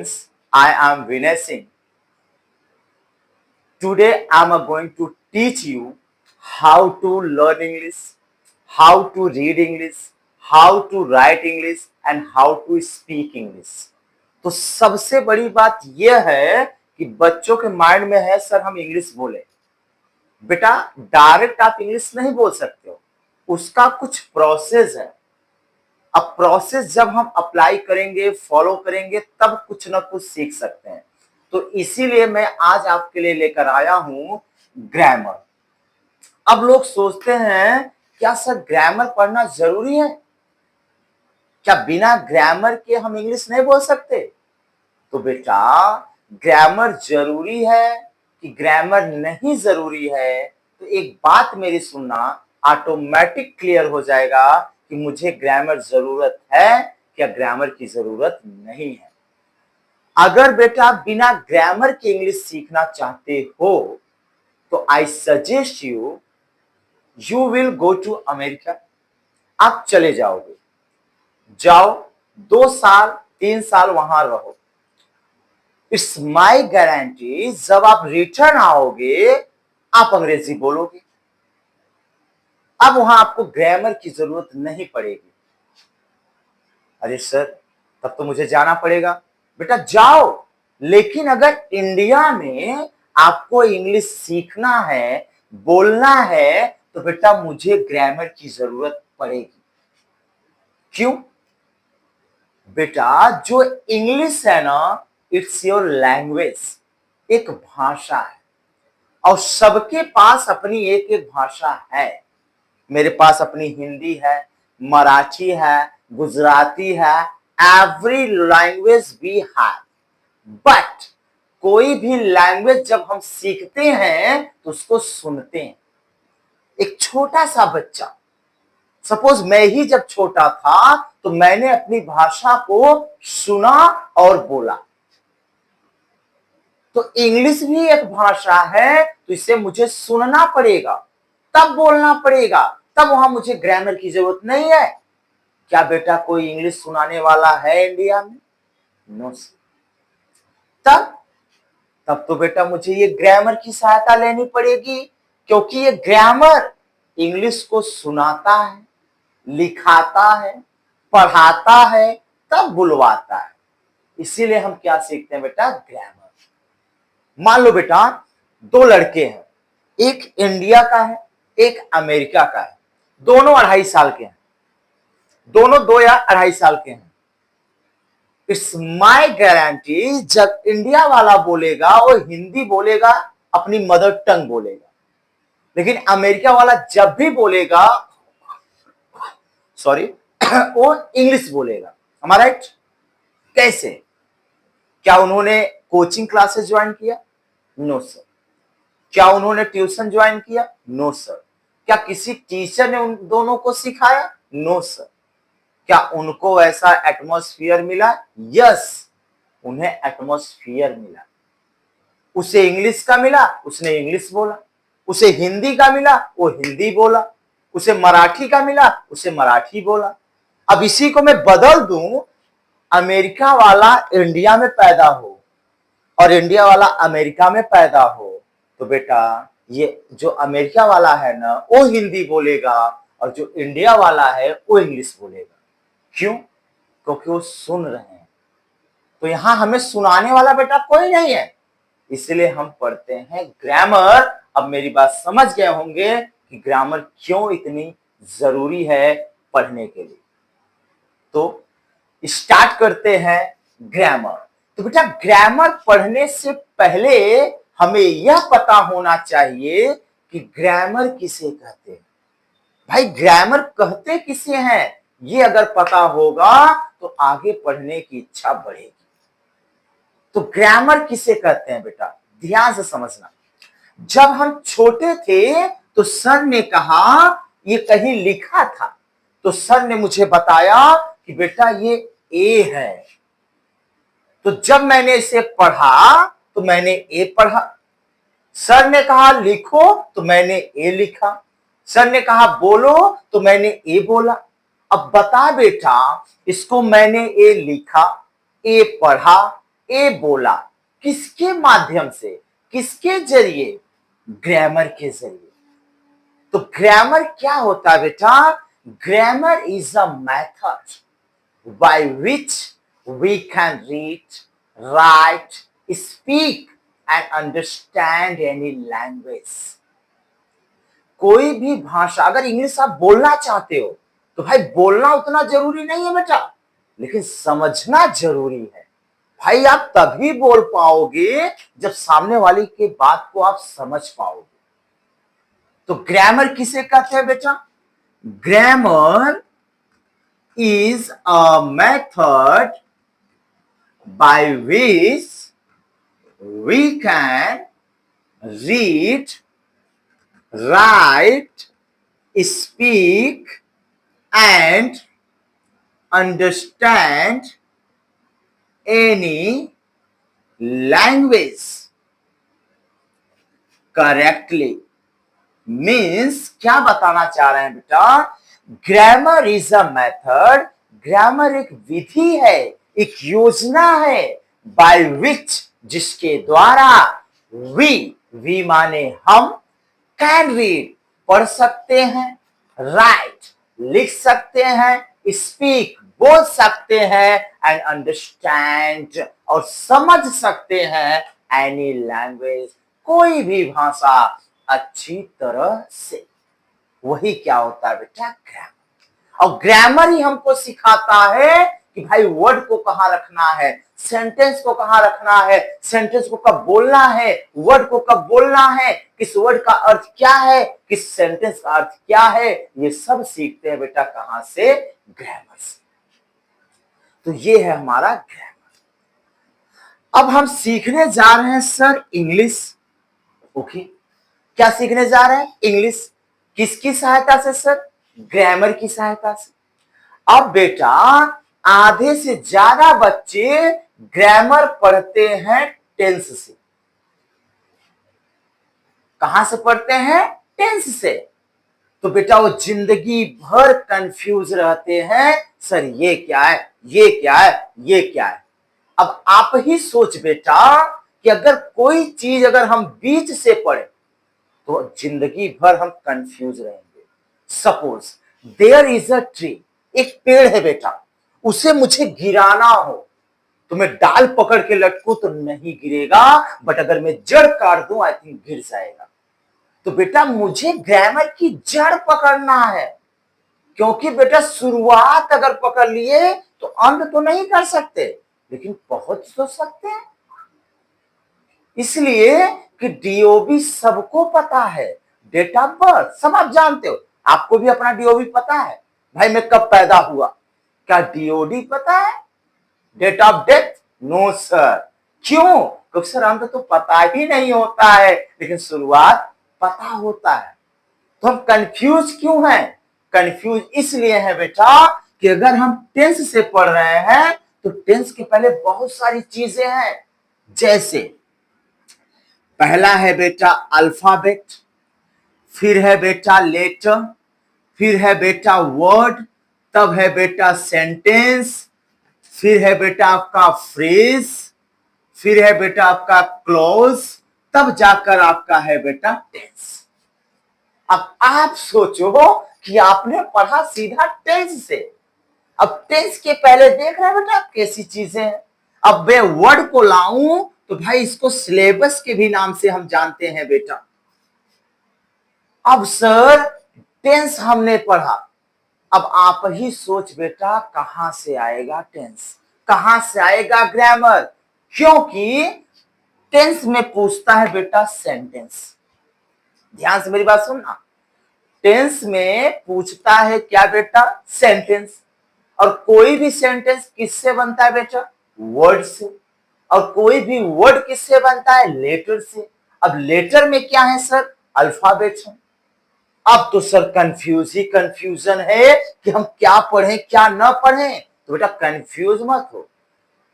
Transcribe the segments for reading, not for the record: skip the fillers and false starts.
Students, I am Vinay Singh. Today I am going to teach you how to learn English, how to read English, how to write English and how to speak English. तो सबसे बड़ी बात यह है कि बच्चों के mind में है सर हम इंग्लिश बोले। बेटा डायरेक्ट आप इंग्लिश नहीं बोल सकते हो, उसका कुछ प्रोसेस है। अब प्रोसेस जब हम अप्लाई करेंगे, फॉलो करेंगे, तब कुछ ना कुछ सीख सकते हैं। तो इसीलिए मैं आज आपके लिए लेकर आया हूं ग्रामर। अब लोग सोचते हैं क्या सर ग्रामर पढ़ना जरूरी है? क्या बिना ग्रामर के हम इंग्लिश नहीं बोल सकते? तो बेटा ग्रामर जरूरी है कि ग्रामर नहीं जरूरी है, तो एक बात मेरी सुनना, ऑटोमेटिक क्लियर हो जाएगा कि मुझे ग्रामर जरूरत है या ग्रामर की जरूरत नहीं है। अगर बेटा बिना ग्रामर के इंग्लिश सीखना चाहते हो तो I suggest you will go to America. आप चले जाओगे, जाओ 2 साल 3 साल वहां रहो। इट्स माई गारंटी जब आप रिटर्न आओगे आप अंग्रेजी बोलोगे। अब वहां आपको ग्रामर की जरूरत नहीं पड़ेगी। अरे सर तब तो मुझे जाना पड़ेगा। बेटा जाओ, लेकिन अगर इंडिया में आपको इंग्लिश सीखना है, बोलना है, तो बेटा मुझे ग्रामर की जरूरत पड़ेगी। क्यों? बेटा जो इंग्लिश है ना, इट्स योर लैंग्वेज, एक भाषा है और सबके पास अपनी एक एक भाषा है। मेरे पास अपनी हिंदी है, मराठी है, गुजराती है, every language we have. But कोई भी लैंग्वेज जब हम सीखते हैं तो उसको सुनते हैं। एक छोटा सा बच्चा, सपोज मैं ही जब छोटा था तो मैंने अपनी भाषा को सुना और बोला। तो इंग्लिश भी एक भाषा है, तो इसे मुझे सुनना पड़ेगा, तब बोलना पड़ेगा, तब वहां मुझे ग्रामर की जरूरत नहीं है। क्या बेटा कोई इंग्लिश सुनाने वाला है इंडिया में? No sir. तब तो बेटा मुझे ये ग्रामर की सहायता लेनी पड़ेगी, क्योंकि ये ग्रामर इंग्लिश को सुनाता है, लिखाता है, पढ़ाता है, तब बुलवाता है। इसीलिए हम क्या सीखते हैं बेटा? ग्रामर। मान लो बेटा 2 लड़के हैं, एक इंडिया का है, एक अमेरिका का है, दोनों 2.5 साल के हैं, दोनों 2 या 2.5 साल के हैं। इट्स माई गारंटी जब इंडिया वाला बोलेगा वो हिंदी बोलेगा, अपनी मदर टंग बोलेगा, लेकिन अमेरिका वाला जब भी बोलेगा सॉरी वो इंग्लिश बोलेगा। हमारा राइट? कैसे? क्या उन्होंने कोचिंग क्लासेस ज्वाइन किया? No sir. क्या उन्होंने ट्यूशन ज्वाइन किया? No sir. क्या किसी टीचर ने उन दोनों को सिखाया? No sir. क्या उनको ऐसा एटमॉस्फेयर मिला? यस, उन्हें एटमॉस्फेयर मिला। उसे इंग्लिश का मिला, उसने इंग्लिश बोला। उसे हिंदी का मिला, वो हिंदी बोला। उसे मराठी का मिला, उसे मराठी बोला। अब इसी को मैं बदल दूं, अमेरिका वाला इंडिया में पैदा हो और इंडिया वाला अमेरिका में पैदा हो, तो बेटा ये जो अमेरिका वाला है ना वो हिंदी बोलेगा और जो इंडिया वाला है वो इंग्लिश बोलेगा। क्यों? क्योंकि वो सुन रहे हैं। तो यहां हमें सुनाने वाला बेटा कोई नहीं है, इसलिए हम पढ़ते हैं ग्रामर। अब मेरी बात समझ गए होंगे कि ग्रामर क्यों इतनी जरूरी है पढ़ने के लिए। तो स्टार्ट करते हैं ग्रामर। तो बेटा ग्रामर पढ़ने से पहले हमें यह पता होना चाहिए कि ग्रामर किसे कहते हैं। भाई ग्रामर कहते किसे हैं, ये अगर पता होगा तो आगे पढ़ने की इच्छा बढ़ेगी। तो ग्रामर किसे कहते हैं बेटा, ध्यान से समझना। जब हम छोटे थे तो सर ने कहा, ये कहीं लिखा था, तो सर ने मुझे बताया कि बेटा ये ए है। तो जब मैंने इसे पढ़ा तो मैंने ए पढ़ा। सर ने कहा लिखो तो मैंने ए लिखा। सर ने कहा बोलो तो मैंने ए बोला। अब बता बेटा, इसको मैंने ए लिखा, ए पढ़ा, ए बोला, किसके माध्यम से, किसके जरिए, ग्रामर के जरिए। तो ग्रामर क्या होता है बेटा? Grammar is a method by which we can read, write, speak and understand any language. कोई भी भाषा, अगर इंग्लिश आप बोलना चाहते हो तो भाई बोलना उतना जरूरी नहीं है बेटा, लेकिन समझना जरूरी है। भाई आप तभी बोल पाओगे जब सामने वाली की बात को आप समझ पाओगे। तो ग्रामर किसे कहते हैं बेटा? Grammar is a method by which we can read, write, speak and understand any language correctly। Means क्या बताना चाह रहे हैं बेटा? Grammar is a method, grammar एक विधि है, एक योजना है, बाय विच, जिसके द्वारा वी माने हम, कैन रीड, पढ़ सकते हैं, राइट, लिख सकते हैं, स्पीक, बोल सकते हैं, एंड अंडरस्टैंड, और समझ सकते हैं, एनी लैंग्वेज, कोई भी भाषा अच्छी तरह से। वही क्या होता है बेटा? ग्रामर। और ग्रामर ही हमको सिखाता है कि भाई वर्ड को कहां रखना है, सेंटेंस को कहां रखना है, सेंटेंस को कब बोलना है, वर्ड को कब बोलना है, किस वर्ड का अर्थ क्या है, किस सेंटेंस का अर्थ क्या है, ये सब सीखते हैं बेटा कहां से? ग्रामर से। तो ये है हमारा ग्रामर। अब हम सीखने जा रहे हैं सर इंग्लिश। ओके, क्या सीखने जा रहे हैं? इंग्लिश। किसकी सहायता से सर? ग्रामर की सहायता से। अब बेटा आधे से ज्यादा बच्चे ग्रामर पढ़ते हैं टेंस से। कहां से पढ़ते हैं? टेंस से। तो बेटा वो जिंदगी भर कंफ्यूज रहते हैं, सर ये क्या है, ये क्या है, ये क्या है। अब आप ही सोच बेटा कि अगर कोई चीज अगर हम बीच से पढ़े तो जिंदगी भर हम कंफ्यूज रहेंगे। Suppose there is a tree, एक पेड़ है बेटा, उसे मुझे गिराना हो तो मैं डाल पकड़ के लटकूं तो नहीं गिरेगा, बट अगर मैं जड़ काट दूं आई थिंक गिर जाएगा। तो बेटा मुझे ग्रामर की जड़ पकड़ना है, क्योंकि बेटा शुरुआत अगर पकड़ लिए तो अंत तो नहीं कर सकते, लेकिन पहुंच तो सकते हैं। इसलिए कि डीओबी सबको पता है, डेट ऑफ बर्थ सब आप जानते हो, आपको भी अपना डीओबी पता है, भाई मैं कब पैदा हुआ। क्या डीओडी पता है? Date of death? No sir. क्यों? क्योंकि सर अंत तो पता ही नहीं होता है, लेकिन शुरुआत पता होता है। तो हम कंफ्यूज क्यों हैं? कंफ्यूज इसलिए है बेटा कि अगर हम टेंस से पढ़ रहे हैं तो टेंस के पहले बहुत सारी चीजें हैं। जैसे पहला है बेटा अल्फाबेट, फिर है बेटा लेटर, फिर है बेटा वर्ड, तब है बेटा सेंटेंस, फिर है बेटा आपका फ्रेज, फिर है बेटा आपका क्लॉज, तब जाकर आपका है बेटा टेंस। अब आप सोचो कि आपने पढ़ा सीधा टेंस से, अब टेंस के पहले देख रहे हैं बेटा कैसी चीजें हैं। अब मैं वर्ड को लाऊं तो भाई इसको सिलेबस के भी नाम से हम जानते हैं बेटा। अब सर टेंस हमने पढ़ा, अब आप ही सोच बेटा कहां से आएगा टेंस, कहां से आएगा ग्रामर? क्योंकि टेंस में पूछता है बेटा सेंटेंस। ध्यान से मेरी बात सुनना, टेंस में पूछता है क्या बेटा? सेंटेंस। और कोई भी सेंटेंस किससे बनता है बेटा? वर्ड से। और कोई भी वर्ड किससे बनता है? लेटर से। अब लेटर में क्या है सर? अल्फाबेट है। अब तो सर कंफ्यूजन है कि हम क्या पढ़ें क्या ना पढ़ें। तो बेटा कंफ्यूज मत हो,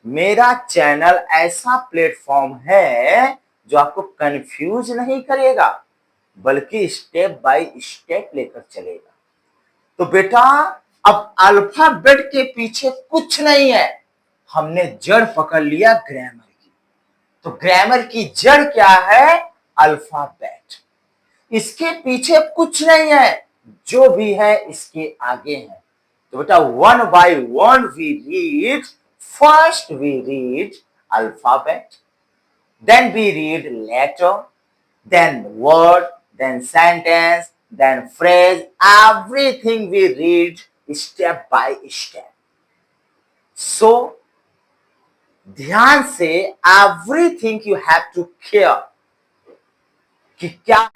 मेरा चैनल ऐसा प्लेटफॉर्म है जो आपको कंफ्यूज नहीं करेगा, बल्कि स्टेप बाय स्टेप लेकर चलेगा। तो बेटा अब अल्फाबेट के पीछे कुछ नहीं है, हमने जड़ पकड़ लिया ग्रामर। तो ग्रामर की जड़ क्या है? अल्फाबेट। इसके पीछे कुछ नहीं है, जो भी है इसके आगे है। तो बेटा one by one we read. First we read alphabet, then we read letter, then word, then sentence, then phrase, everything we read step by step. So, ध्यान से everything you have to care कि क्या